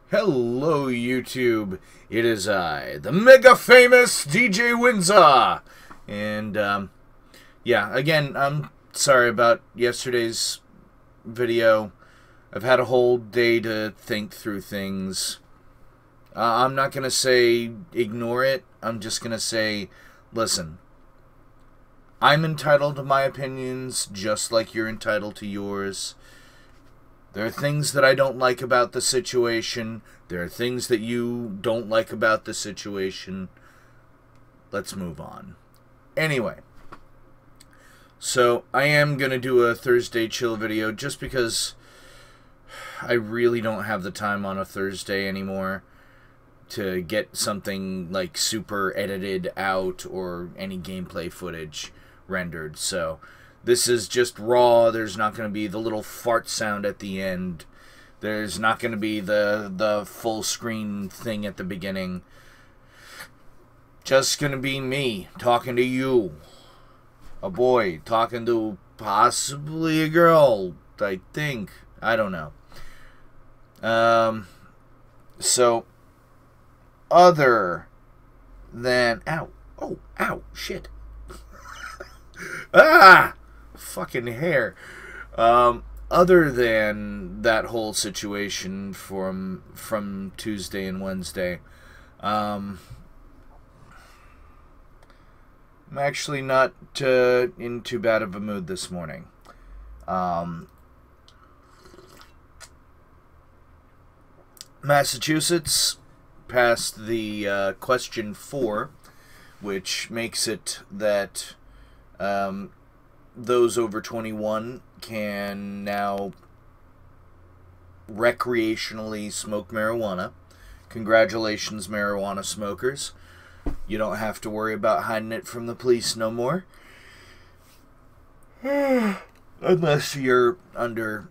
Hello, YouTube. It is I, the mega famous DJ Winza. And, yeah, again, I'm sorry about yesterday's video. I've had a whole day to think through things. I'm not going to say ignore it. I'm just going to say, listen, I'm entitled to my opinions just like you're entitled to yours. There are things that I don't like about the situation. There are things that you don't like about the situation. Let's move on. Anyway, so I am going to do a Thursday chill video just because I really don't have the time on a Thursday anymore to get something like super edited out or any gameplay footage rendered. So this is just raw. There's not going to be the little fart sound at the end. There's not going to be the full screen thing at the beginning. Just going to be me talking to you. A boy talking to possibly a girl, I think. I don't know. So, other than... Ow. Oh, ow. Shit. Ah! Fucking hair. Other than that whole situation from Tuesday and Wednesday, I'm actually not in too bad of a mood this morning. Massachusetts passed the question 4, which makes it that those over 21 can now recreationally smoke marijuana. Congratulations, marijuana smokers. You don't have to worry about hiding it from the police no more. Unless you're under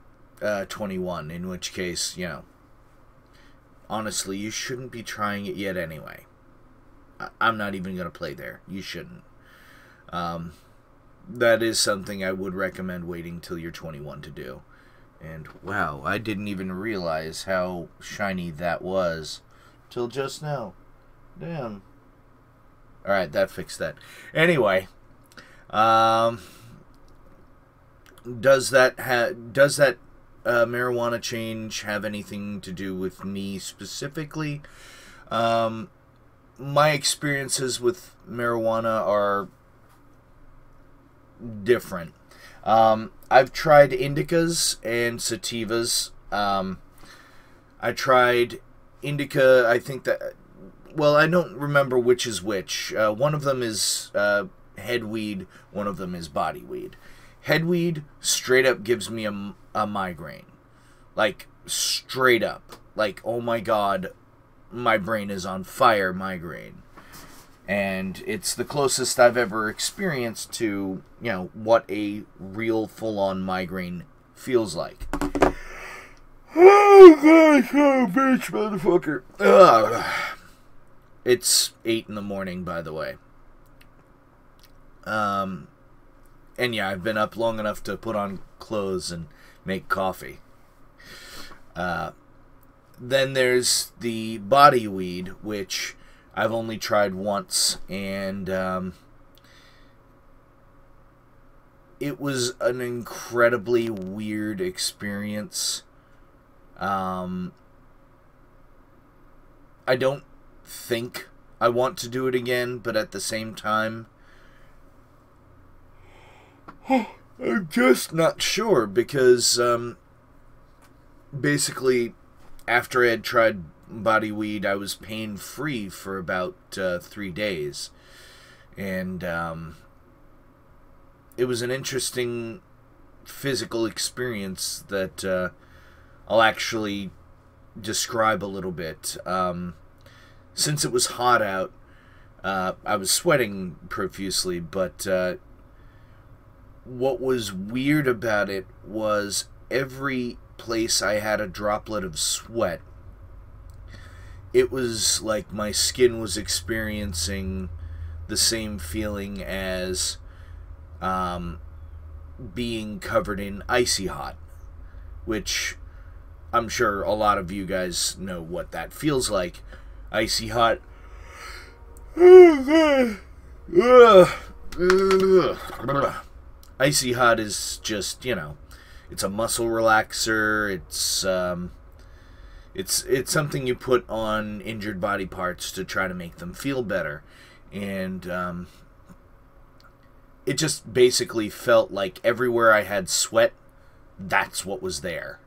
21, in which case, you know, honestly, you shouldn't be trying it yet anyway. I'm not even going to play there. You shouldn't. That is something I would recommend waiting till you're 21 to do. And, wow, I didn't even realize how shiny that was till just now. Damn. Alright, that fixed that. Anyway, does that marijuana change have anything to do with me specifically? My experiences with marijuana are different. I've tried indicas and sativas. I tried indica, I think that, well, I don't remember which is which. One of them is head weed, one of them is body weed. Head weed straight up gives me a migraine. Like, straight up. Like, oh my god, my brain is on fire migraine. And it's the closest I've ever experienced to, you know, what a real full-on migraine feels like. Oh, God, son of a bitch, motherfucker. Ugh. It's 8 in the morning, by the way. And yeah, I've been up long enough to put on clothes and make coffee. Then there's the body weed, which I've only tried once, and it was an incredibly weird experience. I don't think I want to do it again, but at the same time, I'm just not sure, because basically, after I had tried body weed, I was pain-free for about 3 days. And it was an interesting physical experience that I'll actually describe a little bit. Since it was hot out, I was sweating profusely, but what was weird about it was every place I had a droplet of sweat, it was like my skin was experiencing the same feeling as being covered in icy hot, which I'm sure a lot of you guys know what that feels like. Icy hot. Icy hot is just, you know, it's a muscle relaxer. It's something you put on injured body parts to try to make them feel better. And it just basically felt like everywhere I had sweat, that's what was there.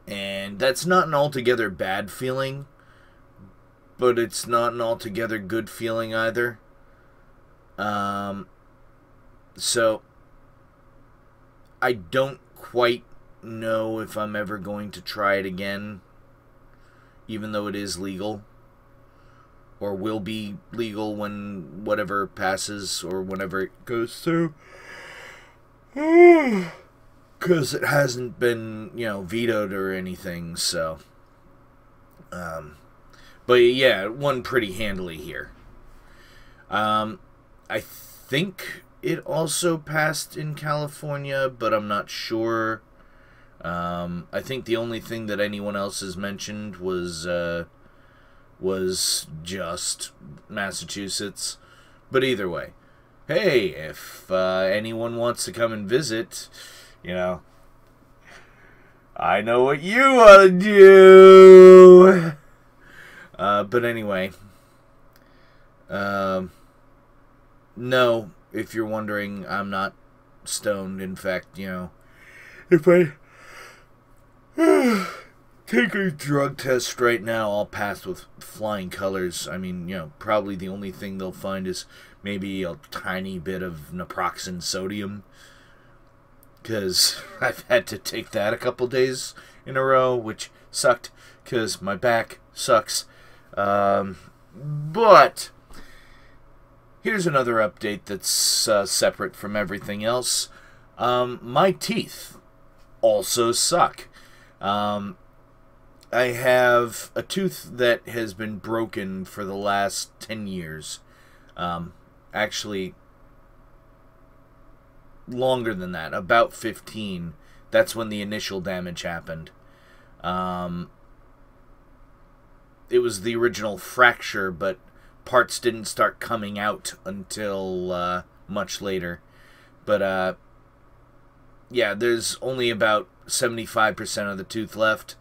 And that's not an altogether bad feeling, but it's not an altogether good feeling either. So I don't quite know if I'm ever going to try it again, even though it is legal, or will be legal when whatever passes or whenever it goes through. Because it hasn't been, you know, vetoed or anything, so. But yeah, it won pretty handily here. I think it also passed in California, but I'm not sure. I think the only thing that anyone else has mentioned was just Massachusetts. But either way, hey, if anyone wants to come and visit, you know, I know what you want to do. But anyway, no, if you're wondering, I'm not stoned. In fact, you know, if I take a drug test right now, I'll pass with flying colors. I mean, you know, probably the only thing they'll find is maybe a tiny bit of naproxen sodium, because I've had to take that a couple days in a row, which sucked, because my back sucks. But here's another update that's separate from everything else. My teeth also suck. I have a tooth that has been broken for the last 10 years. Actually, longer than that, about 15. That's when the initial damage happened. It was the original fracture, but parts didn't start coming out until much later. But yeah, there's only about 75% of the tooth left.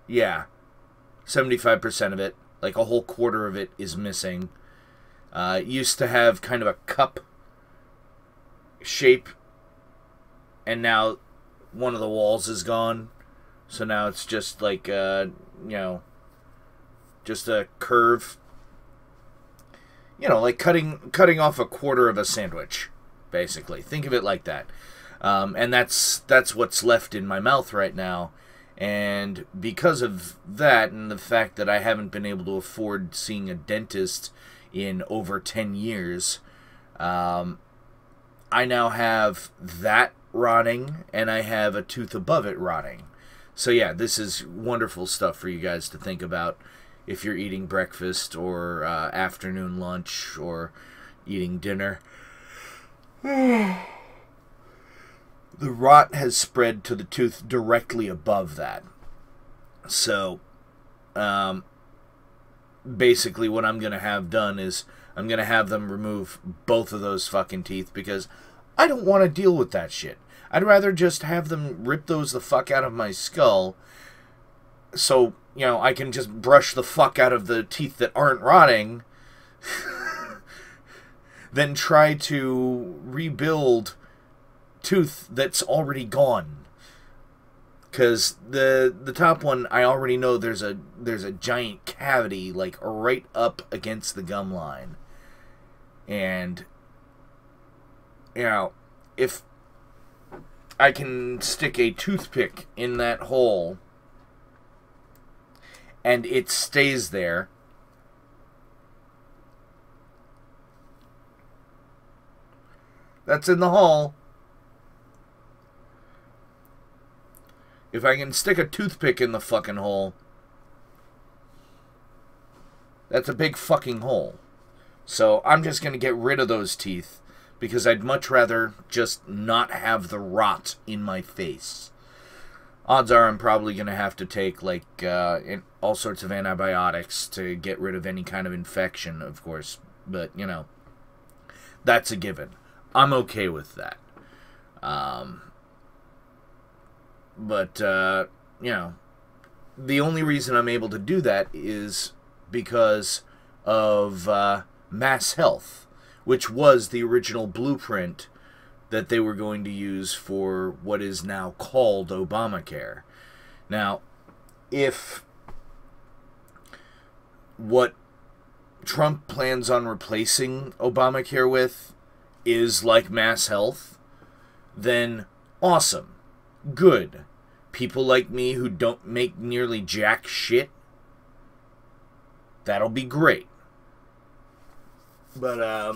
Yeah, 75% of it, like a whole quarter of it, is missing. It used to have kind of a cup shape, and now one of the walls is gone. So now it's just like, you know, just a curve. You know, like cutting off a quarter of a sandwich, basically. Think of it like that. And that's what's left in my mouth right now. And because of that, and the fact that I haven't been able to afford seeing a dentist in over 10 years, I now have that rotting, and I have a tooth above it rotting. So yeah, this is wonderful stuff for you guys to think about if you're eating breakfast or afternoon lunch or eating dinner. The rot has spread to the tooth directly above that. So, basically what I'm going to have done is I'm going to have them remove both of those fucking teeth, because I don't want to deal with that shit. I'd rather just have them rip those the fuck out of my skull, so, you know, I can just brush the fuck out of the teeth that aren't rotting, than try to rebuild tooth that's already gone. Because the top one, I already know there's a giant cavity, like, right up against the gum line. And, you know, if I can stick a toothpick in that hole and it stays there, that's in the hole. If I can stick a toothpick in the fucking hole, that's a big fucking hole. So I'm just going to get rid of those teeth because I'd much rather just not have the rot in my face. Odds are I'm probably going to have to take, like, all sorts of antibiotics to get rid of any kind of infection, of course. But, you know, that's a given. I'm okay with that. You know, the only reason I'm able to do that is because of Mass Health, which was the original blueprint that they were going to use for what is now called Obamacare. Now, if what Trump plans on replacing Obamacare with is like Mass Health, then awesome. Good. People like me who don't make nearly jack shit, that'll be great. But,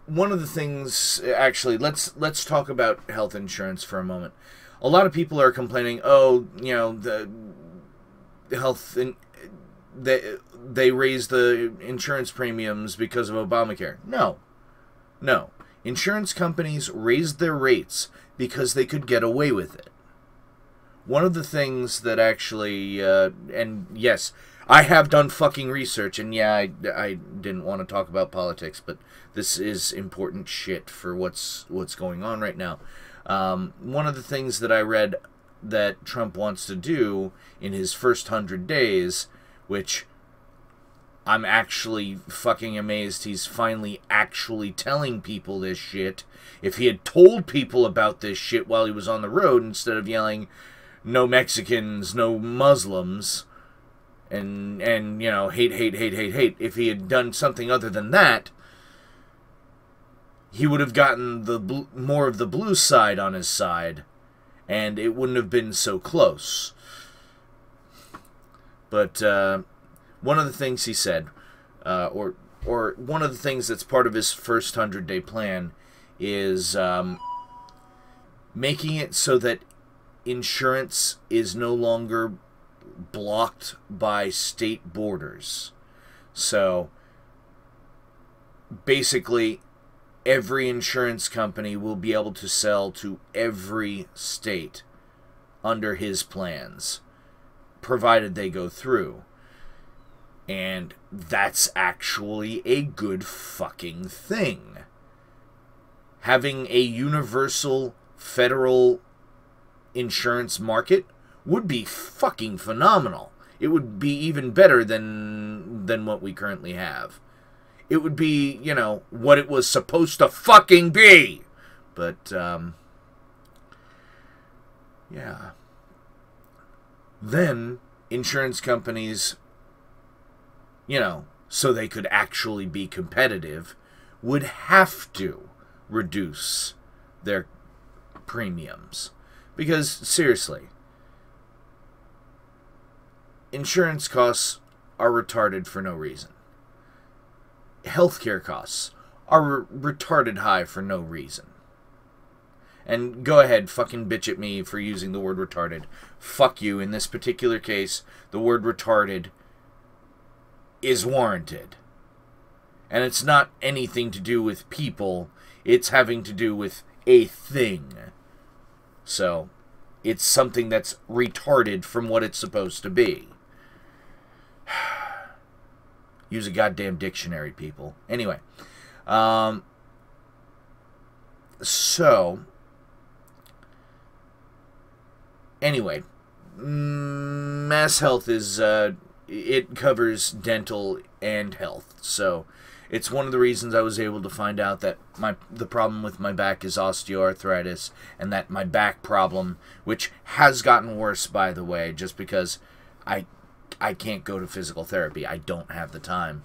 one of the things, actually, let's talk about health insurance for a moment. A lot of people are complaining, oh, you know, the health, they raised the insurance premiums because of Obamacare. No. Insurance companies raised their rates because they could get away with it. One of the things that actually, and yes, I have done fucking research, and yeah, I didn't want to talk about politics, but this is important shit for what's going on right now. One of the things that I read that Trump wants to do in his first 100 days, which I'm actually fucking amazed he's finally actually telling people this shit. If he had told people about this shit while he was on the road instead of yelling, no Mexicans, no Muslims, and you know, hate, if he had done something other than that, he would have gotten the more of the blue side on his side, and it wouldn't have been so close. But one of the things he said, or one of the things that's part of his first 100-day plan, is making it so that insurance is no longer blocked by state borders. So basically, every insurance company will be able to sell to every state under his plans, provided they go through. And that's actually a good fucking thing. Having a universal federal insurance market would be fucking phenomenal. It would be even better than what we currently have. It would be, you know, what it was supposed to fucking be. But, yeah. Then, insurance companies, you know, so they could actually be competitive, would have to reduce their premiums. Because, seriously, insurance costs are retarded for no reason. Healthcare costs are retarded high for no reason. And go ahead, fucking bitch at me for using the word retarded. Fuck you. In this particular case, the word retarded is warranted. And it's not anything to do with people. It's having to do with a thing. So, it's something that's retarded from what it's supposed to be. Use a goddamn dictionary, people. Anyway. Anyway. Mass Health is, it covers dental and health. So, it's one of the reasons I was able to find out that the problem with my back is osteoarthritis, and that my back problem, which has gotten worse, by the way, just because I can't go to physical therapy. I don't have the time.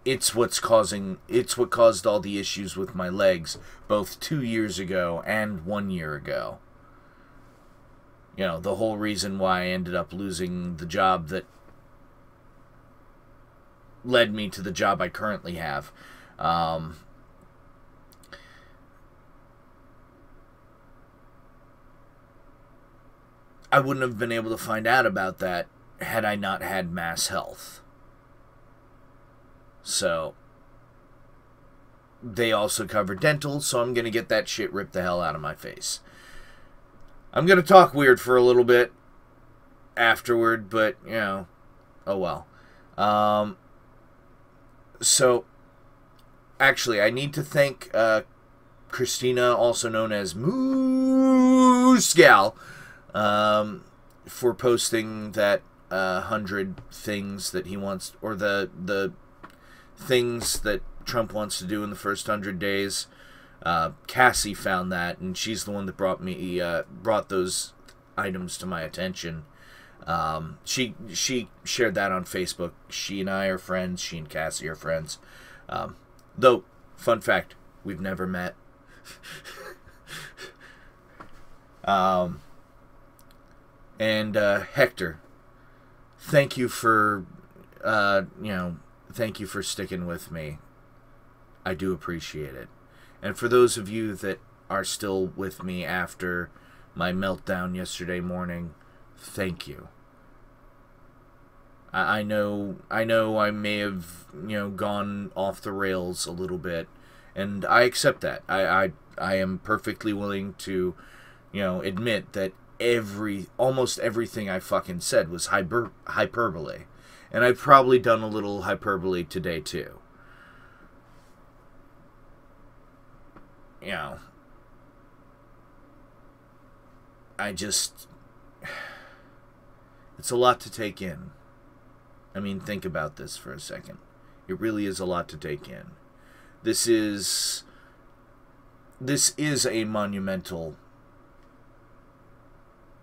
It's what caused all the issues with my legs, both 2 years ago and 1 year ago. You know, the whole reason why I ended up losing the job that led me to the job I currently have. I wouldn't have been able to find out about that had I not had Mass Health. So they also cover dental, so I'm going to get that shit ripped the hell out of my face. I'm going to talk weird for a little bit afterward, but, you know, oh well. So, actually, I need to thank Christina, also known as Moose Gal, for posting that 100 things that he wants, or the things that Trump wants to do in the first 100 days. Cassie found that, and she's the one that brought those items to my attention. She shared that on Facebook. She and I are friends. She and Cassie are friends. Though, fun fact, we've never met. And Hector, thank you for thank you for sticking with me. I do appreciate it. And for those of you that are still with me after my meltdown yesterday morning, thank you. I know I may have, gone off the rails a little bit, and I accept that. I am perfectly willing to, admit that almost everything I fucking said was hyperbole. And I've probably done a little hyperbole today too. It's a lot to take in. I mean, think about this for a second. It really is a lot to take in. This is a monumental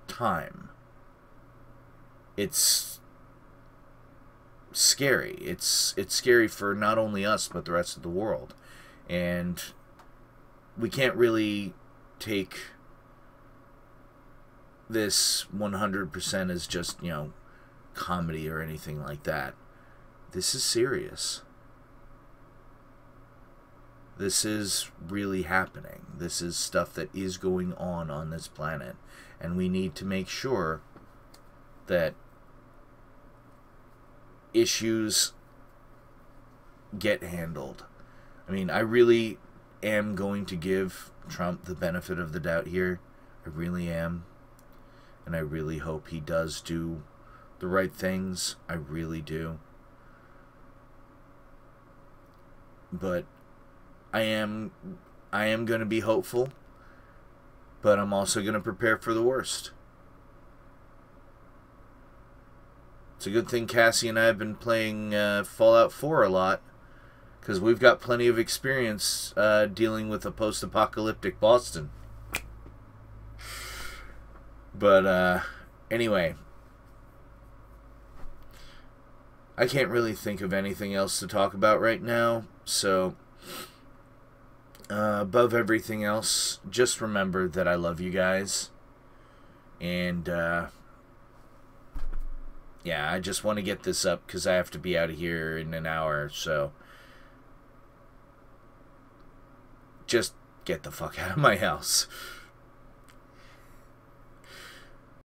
time. It's scary. It's scary for not only us, but the rest of the world. And we can't really take this 100% as just, comedy or anything like that. This is serious. This is really happening. This is stuff that is going on this planet. And we need to make sure that issues get handled. I mean, I really am going to give Trump the benefit of the doubt here. I really am. And I really hope he does do the right things. I really do. But I am going to be hopeful. But I'm also going to prepare for the worst. It's a good thing Cassie and I have been playing Fallout 4 a lot. Because we've got plenty of experience dealing with a post-apocalyptic Boston. But, anyway. I can't really think of anything else to talk about right now. So, above everything else, just remember that I love you guys. And, yeah, I just want to get this up because I have to be out of here in an hour. So, just get the fuck out of my house.